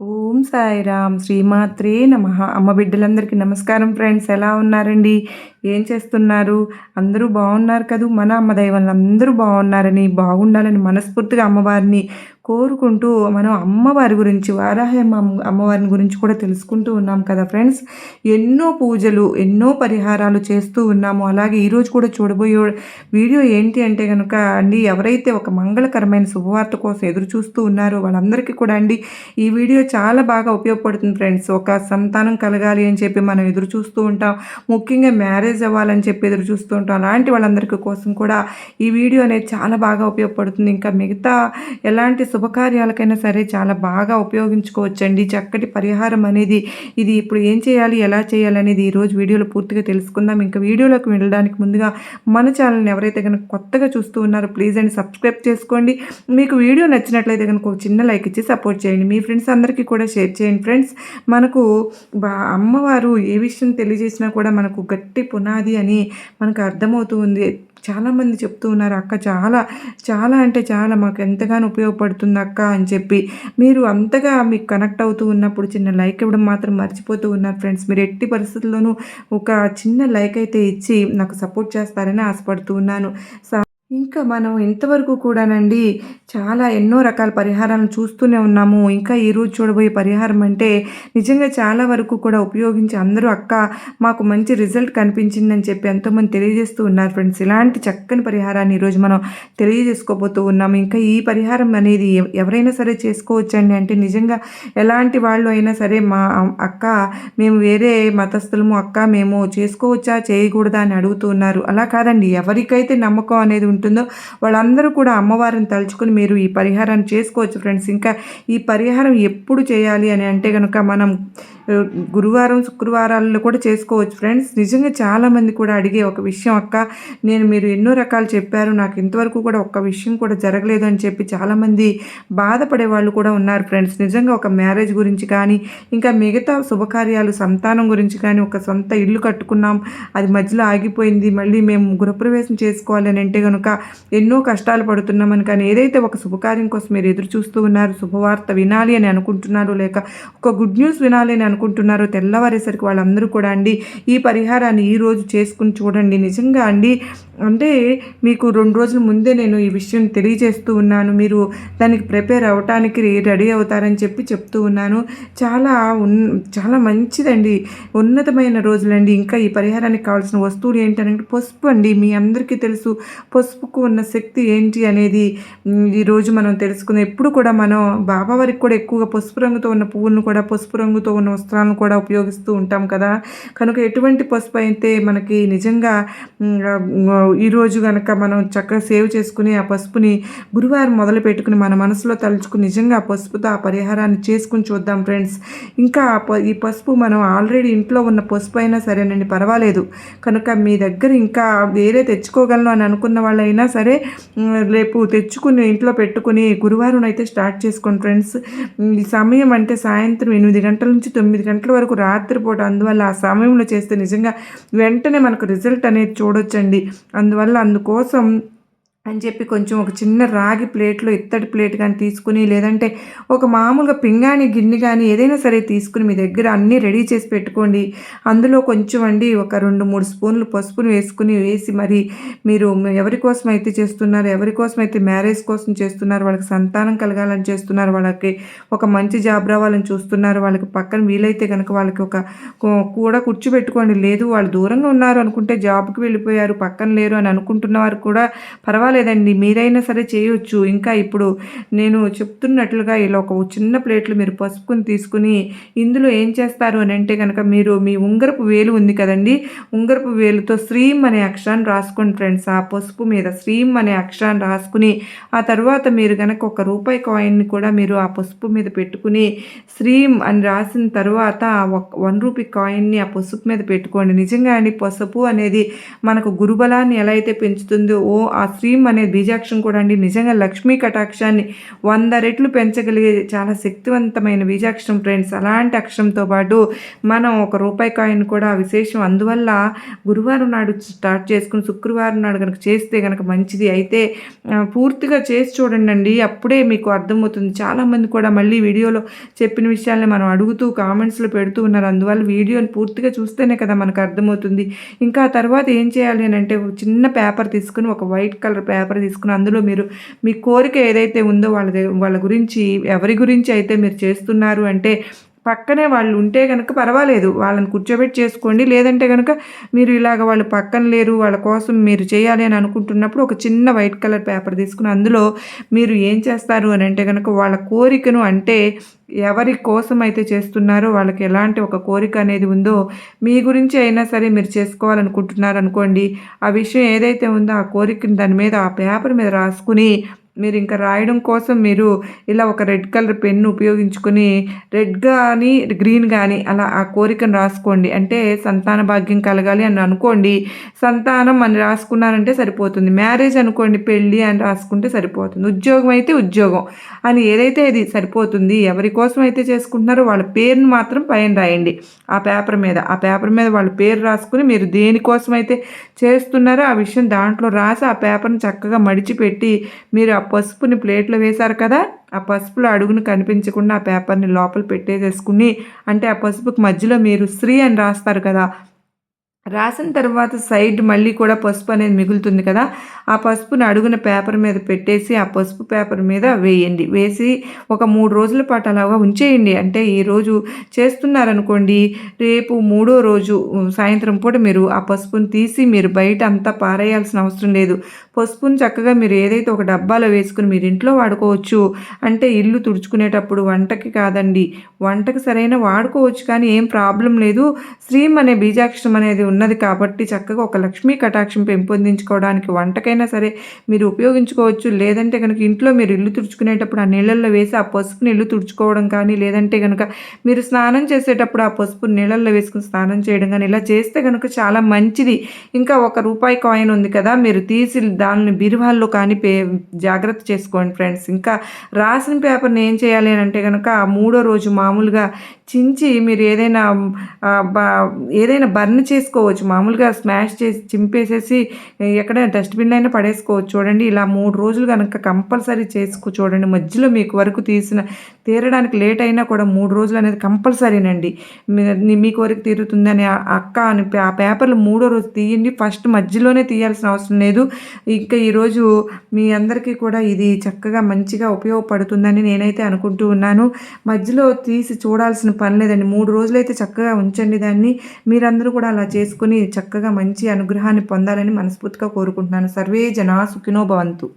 ఓం సాయిరామ్ శ్రీమాత్రే నమః. అమ్మ బిడ్డలందరికీ నమస్కారం ఫ్రెండ్స్. ఎలా ఉన్నారండి? ఏం చేస్తున్నారు? అందరూ బాగున్నారు కదూ. మన అమ్మ దయ వల్ల అందరూ బాగున్నారని, బాగుండాలని మనస్ఫూర్తిగా అమ్మవారిని కోరుకుంటూ మనం అమ్మవారి గురించి, అమ్మవారిని గురించి కూడా తెలుసుకుంటూ ఉన్నాం కదా ఫ్రెండ్స్. ఎన్నో పూజలు, ఎన్నో పరిహారాలు చేస్తూ ఉన్నాము. అలాగే ఈరోజు కూడా చూడబోయే వీడియో ఏంటి అంటే కనుక అండి, ఎవరైతే ఒక మంగళకరమైన శుభవార్త కోసం ఎదురు చూస్తూ ఉన్నారో వాళ్ళందరికీ కూడా అండి ఈ వీడియో చాలా బాగా ఉపయోగపడుతుంది ఫ్రెండ్స్. ఒక సంతానం కలగాలి అని చెప్పి మనం ఎదురు చూస్తూ ఉంటాం. ముఖ్యంగా మ్యారేజ్ అవ్వాలని చెప్పి ఎదురు చూస్తూ ఉంటాం. అలాంటి వాళ్ళందరికీ కోసం కూడా ఈ వీడియో అనేది చాలా బాగా ఉపయోగపడుతుంది. ఇంకా మిగతా ఎలాంటి శుభకార్యాలకైనా సరే చాలా బాగా ఉపయోగించుకోవచ్చండి. చక్కటి పరిహారం అనేది ఇది. ఇప్పుడు ఏం చేయాలి, ఎలా చేయాలి అనేది ఈరోజు వీడియోలో పూర్తిగా తెలుసుకుందాం. ఇంకా వీడియోలోకి వెళ్ళడానికి ముందుగా మన ఛానల్ని ఎవరైతే కనుక కొత్తగా చూస్తూ ఉన్నారో ప్లీజ్ అండి సబ్స్క్రైబ్ చేసుకోండి. మీకు వీడియో నచ్చినట్లయితే కనుక ఒక చిన్న లైక్ ఇచ్చి సపోర్ట్ చేయండి. మీ ఫ్రెండ్స్ అందరికీ కూడా షేర్ చేయండి ఫ్రెండ్స్. మనకు అమ్మవారు ఏ విషయం తెలియజేసినా కూడా మనకు గట్టి పునాది అని మనకు అర్థమవుతూ ఉంది. చాలామంది చెప్తూ ఉన్నారు, అక్క చాలా చాలా అంటే చాలా మాకు ఎంతగానో ఉపయోగపడుతుంది అక్క అని చెప్పి. మీరు అంతగా మీకు కనెక్ట్ అవుతూ ఉన్నప్పుడు చిన్న లైక్ ఇవ్వడం మాత్రం మర్చిపోతూ ఉన్నారు ఫ్రెండ్స్. మీరు ఎట్టి పరిస్థితుల్లోనూ ఒక చిన్న లైక్ అయితే ఇచ్చి నాకు సపోర్ట్ చేస్తారని ఆశపడుతూ ఉన్నాను. ఇంకా మనం ఇంతవరకు కూడానండి చాలా ఎన్నో రకాల పరిహారాలను చూస్తూనే ఉన్నాము. ఇంకా ఈరోజు చూడబోయే పరిహారం అంటే నిజంగా చాలా వరకు కూడా ఉపయోగించి అందరూ అక్క మాకు మంచి రిజల్ట్ కనిపించిందని చెప్పి ఎంతోమంది తెలియజేస్తూ ఉన్నారు ఫ్రెండ్స్. ఇలాంటి చక్కని పరిహారాన్ని ఈరోజు మనం తెలియజేసుకోబోతూ ఉన్నాము. ఇంకా ఈ పరిహారం అనేది ఎవరైనా సరే చేసుకోవచ్చండి. అంటే నిజంగా ఎలాంటి వాళ్ళు అయినా సరే, మా అక్క మేము వేరే మతస్థులము, అక్క మేము చేసుకోవచ్చా చేయకూడదా అని అడుగుతూ ఉన్నారు. అలా కాదండి, ఎవరికైతే నమ్మకం అనేది ఉంటుందో వాళ్ళందరూ కూడా అమ్మవారిని తలుచుకుని మీరు ఈ పరిహారాన్ని చేసుకోవచ్చు ఫ్రెండ్స్. ఇంకా ఈ పరిహారం ఎప్పుడు చేయాలి అని అంటే కనుక మనం గురువారం, శుక్రవారాల్లో కూడా చేసుకోవచ్చు ఫ్రెండ్స్. నిజంగా చాలామంది కూడా అడిగే ఒక విషయం, అక్క మీరు ఎన్నో రకాలు చెప్పారు, నాకు ఇంతవరకు కూడా ఒక్క విషయం కూడా జరగలేదు అని చెప్పి చాలామంది బాధపడే వాళ్ళు కూడా ఉన్నారు ఫ్రెండ్స్. నిజంగా ఒక మ్యారేజ్ గురించి కానీ, ఇంకా మిగతా శుభకార్యాలు, సంతానం గురించి కానీ, ఒక సొంత ఇల్లు కట్టుకున్నాం అది మధ్యలో ఆగిపోయింది, మళ్ళీ మేము గృహప్రవేశం చేసుకోవాలి అని అంటే కనుక ఎన్నో కష్టాలు పడుతున్నామని, కానీ ఏదైతే ఒక శుభకార్యం కోసం మీరు ఎదురు చూస్తూ ఉన్నారు, శుభవార్త వినాలి అని అనుకుంటున్నారు, లేక ఒక గుడ్ న్యూస్ వినాలి అని అనుకుంటున్నారు, తెల్లవారేసరికి వాళ్ళందరూ కూడా అండి ఈ పరిహారాన్ని ఈరోజు చేసుకుని చూడండి. నిజంగా అండి, అంటే మీకు 2 రోజుల ముందే నేను ఈ విషయం తెలియజేస్తూ ఉన్నాను. మీరు దానికి ప్రిపేర్ అవ్వటానికి రెడీ అవుతారని చెప్పి చెప్తూ ఉన్నాను. చాలా మంచిదండి, ఉన్నతమైన రోజులండి. ఇంకా ఈ పరిహారానికి కావాల్సిన వస్తువులు ఏంటంటే పసుపు అండి. మీ అందరికీ తెలుసు పసుపుకు ఉన్న శక్తి ఏంటి అనేది ఈరోజు మనం తెలుసుకుందాం. ఎప్పుడు కూడా మనం బాబావారికి కూడా ఎక్కువగా పసుపు రంగుతో ఉన్న పువ్వులను కూడా, పసుపు రంగుతో ఉన్న వస్త్రాలను కూడా ఉపయోగిస్తూ ఉంటాం కదా. కనుక ఎటువంటి పసుపు అయితే మనకి నిజంగా ఈరోజు కనుక మనం చక్కగా సేవ్ చేసుకుని ఆ పసుపుని గురువారం మొదలు పెట్టుకుని మన మనసులో తలుచుకుని నిజంగా ఆ పసుపుతో ఆ పరిహారాన్ని చేసుకుని చూద్దాం ఫ్రెండ్స్. ఇంకా ఈ పసుపు మనం ఆల్రెడీ ఇంట్లో ఉన్న పసుపు అయినా సరేనండి, పర్వాలేదు. కనుక మీ దగ్గర ఇంకా వేరే తెచ్చుకోగలను అని అనుకున్న వాళ్ళైనా సరే రేపు తెచ్చుకుని ఇంట్లో పెట్టుకుని గురువారం అయితే స్టార్ట్ చేసుకోండి ఫ్రెండ్స్. ఈ సమయం అంటే సాయంత్రం 8 గంటల నుంచి 9 గంటల వరకు రాత్రిపూట. అందువల్ల ఆ సమయంలో చేస్తే నిజంగా వెంటనే మనకు రిజల్ట్ అనేది చూడొచ్చండి. అందుకోసం అని చెప్పి కొంచెం ఒక చిన్న రాగి ప్లేట్లో, ఇత్తడి ప్లేట్ కానీ తీసుకుని, లేదంటే ఒక మామూలుగా పింగాణి గిన్నె కానీ ఏదైనా సరే తీసుకుని మీ దగ్గర అన్నీ రెడీ చేసి పెట్టుకోండి. అందులో కొంచెం అండి ఒక 2-3 స్పూన్లు పసుపుని వేసి మరి మీరు ఎవరి కోసం అయితే చేస్తున్నారు, ఎవరి కోసం అయితే మ్యారేజ్ కోసం చేస్తున్నారు, వాళ్ళకి సంతానం కలగాలని చేస్తున్నారు, వాళ్ళకి ఒక మంచి జాబ్ రావాలని చూస్తున్నారు, వాళ్ళకి పక్కన వీలైతే కనుక వాళ్ళకి ఒక కూడా కూర్చోబెట్టుకోండి. లేదు వాళ్ళు దూరంగా ఉన్నారు అనుకుంటే, జాబ్కి వెళ్ళిపోయారు పక్కన లేరు అని అనుకుంటున్న వారు కూడా పర్వాలేదండి, మీరైనా సరే చేయొచ్చు. ఇంకా ఇప్పుడు నేను చెప్తున్నట్లుగా ఇలా ఒక చిన్న ప్లేట్లు మీరు పసుపుని తీసుకుని ఇందులో ఏం చేస్తారు అని అంటే కనుక మీరు మీ ఉంగరపు వేలు ఉంది కదండి, ఉంగరపు వేలుతో శ్రీం అనే అక్షరాన్ని రాసుకోండి ఫ్రెండ్స్. ఆ పసుపు మీద శ్రీం అనే అక్షరాన్ని రాసుకుని ఆ తర్వాత మీరు కనుక ఒక రూపాయి కాయిన్ని కూడా మీరు ఆ పసుపు మీద పెట్టుకుని శ్రీం అని రాసిన తర్వాత 1 రూపీ కాయిన్ని ఆ పసుపు మీద పెట్టుకోండి. నిజంగా అండి, పసుపు అనేది మనకు గురుబలాన్ని ఎలా అయితే పెంచుతుందో ఆ శ్రీం అనే బీజాక్షరం కూడా అండి నిజంగా లక్ష్మీ కటాక్షాన్ని 100 రెట్లు పెంచగలిగే చాలా శక్తివంతమైన బీజాక్షరం ఫ్రెండ్స్. అలాంటి అక్షరంతో పాటు మనం ఒక రూపాయి కాయిన్ కూడా విశేషం. అందువల్ల గురువారం నాడు స్టార్ట్ చేసుకుని శుక్రవారం నాడు కనుక చేస్తే కనుక మంచిది. అయితే పూర్తిగా చేసి చూడండి, అప్పుడే మీకు అర్థమవుతుంది. చాలామంది కూడా మళ్ళీ వీడియోలో చెప్పిన విషయాల్ని మనం అడుగుతూ కామెంట్స్లో పెడుతూ ఉన్నారు. అందువల్ల వీడియోని పూర్తిగా చూస్తేనే కదా మనకు అర్థమవుతుంది. ఇంకా తర్వాత ఏం చేయాలి అని అంటే చిన్న పేపర్ తీసుకుని, ఒక వైట్ కలర్ పేపర్ తీసుకుని అందులో మీరు మీ కోరిక ఏదైతే ఉందో వాళ్ళ గురించి, ఎవరి గురించి అయితే మీరు చేస్తున్నారు అంటే పక్కనే వాళ్ళు ఉంటే కనుక పర్వాలేదు, వాళ్ళని కూర్చోబెట్టి చేసుకోండి. లేదంటే కనుక మీరు ఇలాగ వాళ్ళు పక్కన లేరు, వాళ్ళ కోసం మీరు చేయాలి అని అనుకుంటున్నప్పుడు ఒక చిన్న వైట్ కలర్ పేపర్ తీసుకుని అందులో మీరు ఏం చేస్తారు అని అంటే కనుక వాళ్ళ కోరికను, అంటే ఎవరి కోసం అయితే చేస్తున్నారో వాళ్ళకి ఎలాంటి ఒక కోరిక అనేది ఉందో మీ గురించి అయినా సరే మీరు చేసుకోవాలనుకుంటున్నారు అనుకోండి, ఆ విషయం ఏదైతే ఉందో ఆ కోరికను దాని మీద ఆ పేపర్ మీద రాసుకుని మీరు ఇంకా రాయడం కోసం మీరు ఇలా ఒక రెడ్ కలర్ పెన్ను ఉపయోగించుకొని రెడ్ కానీ గ్రీన్ కానీ అలా ఆ కోరికను రాసుకోండి. అంటే సంతాన భాగ్యం కలగాలి అని అనుకోండి, సంతానం అని రాసుకున్నారంటే సరిపోతుంది. మ్యారేజ్ అనుకోండి, పెళ్ళి అని రాసుకుంటే సరిపోతుంది. ఉద్యోగం అయితే ఉద్యోగం అని ఏదైతే ఇది సరిపోతుంది. ఎవరి కోసం అయితే చేసుకుంటున్నారో వాళ్ళ పేరుని మాత్రం పైన రాయండి ఆ పేపర్ మీద. ఆ పేపర్ మీద వాళ్ళ పేరు రాసుకుని మీరు దేనికోసం అయితే చేస్తున్నారో ఆ విషయం దాంట్లో రాసి ఆ పేపర్ని చక్కగా మడిచిపెట్టి మీరు ఆ పసుపుని ప్లేట్లో వేశారు కదా, ఆ పసుపులో అడుగును కనిపించకుండా ఆ పేపర్ని లోపల పెట్టేసేసుకుని, అంటే ఆ పసుపుకి మధ్యలో మీరు శ్రీ అని రాస్తారు కదా, రాసిన తర్వాత సైడ్ మళ్ళీ కూడా పసుపు అనేది మిగులుతుంది కదా, ఆ పసుపుని అడుగున పేపర్ మీద పెట్టేసి ఆ పసుపు పేపర్ మీద వేయండి. వేసి ఒక 3 రోజుల పాటు అలాగా ఉంచేయండి. అంటే ఈరోజు చేస్తున్నారనుకోండి, రేపు 3వ రోజు సాయంత్రం పూట మీరు ఆ పసుపుని తీసి మీరు బయట అంతా పారేయాల్సిన అవసరం లేదు. పసుపుని చక్కగా మీరు ఏదైతే ఒక డబ్బాలో వేసుకుని మీరు ఇంట్లో వాడుకోవచ్చు. అంటే ఇల్లు తుడుచుకునేటప్పుడు, వంటకి కాదండి, వంటకి సరైన వాడుకోవచ్చు కానీ ఏం ప్రాబ్లం లేదు. శ్రీం అనే బీజాక్షరం అనేది ఉన్నది కాబట్టి చక్కగా ఒక లక్ష్మీ కటాక్షం పెంపొందించుకోవడానికి వంటకైనా సరే మీరు ఉపయోగించుకోవచ్చు. లేదంటే కనుక ఇంట్లో మీరు ఇల్లు తుడుచుకునేటప్పుడు ఆ నీళ్ళల్లో వేసి ఆ పసుపుని ఇల్లు తుడుచుకోవడం కానీ, లేదంటే కనుక మీరు స్నానం చేసేటప్పుడు ఆ పసుపు నీళ్ళల్లో వేసుకుని స్నానం చేయడం కానీ ఇలా చేస్తే కనుక చాలా మంచిది. ఇంకా ఒక రూపాయి కాయిన్ ఉంది కదా, మీరు తీసి దాన్ని బీరువాల్లో కానీ జాగ్రత్త చేసుకోండి ఫ్రెండ్స్. ఇంకా రాసిన పేపర్ని ఏం చేయాలి అని అంటే కనుక 3వ రోజు మామూలుగా చించి మీరు ఏదైనా బర్న్ చేసుకోవచ్చు. మామూలుగా స్మాష్ చేసి చింపేసేసి ఎక్కడైనా డస్ట్బిన్లో అయినా పడేసుకోవచ్చు. చూడండి, ఇలా 3 రోజులు కనుక కంపల్సరీ చూడండి. మధ్యలో మీకు వరకు తీరడానికి లేట్ అయినా కూడా 3 రోజులు అనేది కంపల్సరీనండి. మీ కోరిక తీరుతుందని అక్క అని ఆ పేపర్లు 3వ రోజు తీయండి. ఫస్ట్ మధ్యలోనే తీయాల్సిన అవసరం లేదు. ఇంకా ఈరోజు మీ అందరికీ కూడా ఇది చక్కగా మంచిగా ఉపయోగపడుతుందని నేనైతే అనుకుంటూ ఉన్నాను. మధ్యలో తీసి చూడాల్సిన పని లేదండి. 3 రోజులైతే చక్కగా ఉంచండి దాన్ని. మీరందరూ కూడా అలా చేసుకుని చక్కగా మంచి అనుగ్రహాన్ని పొందాలని మనస్ఫూర్తిగా కోరుకుంటున్నాను. సర్వే జనా సుఖినో భవంతు.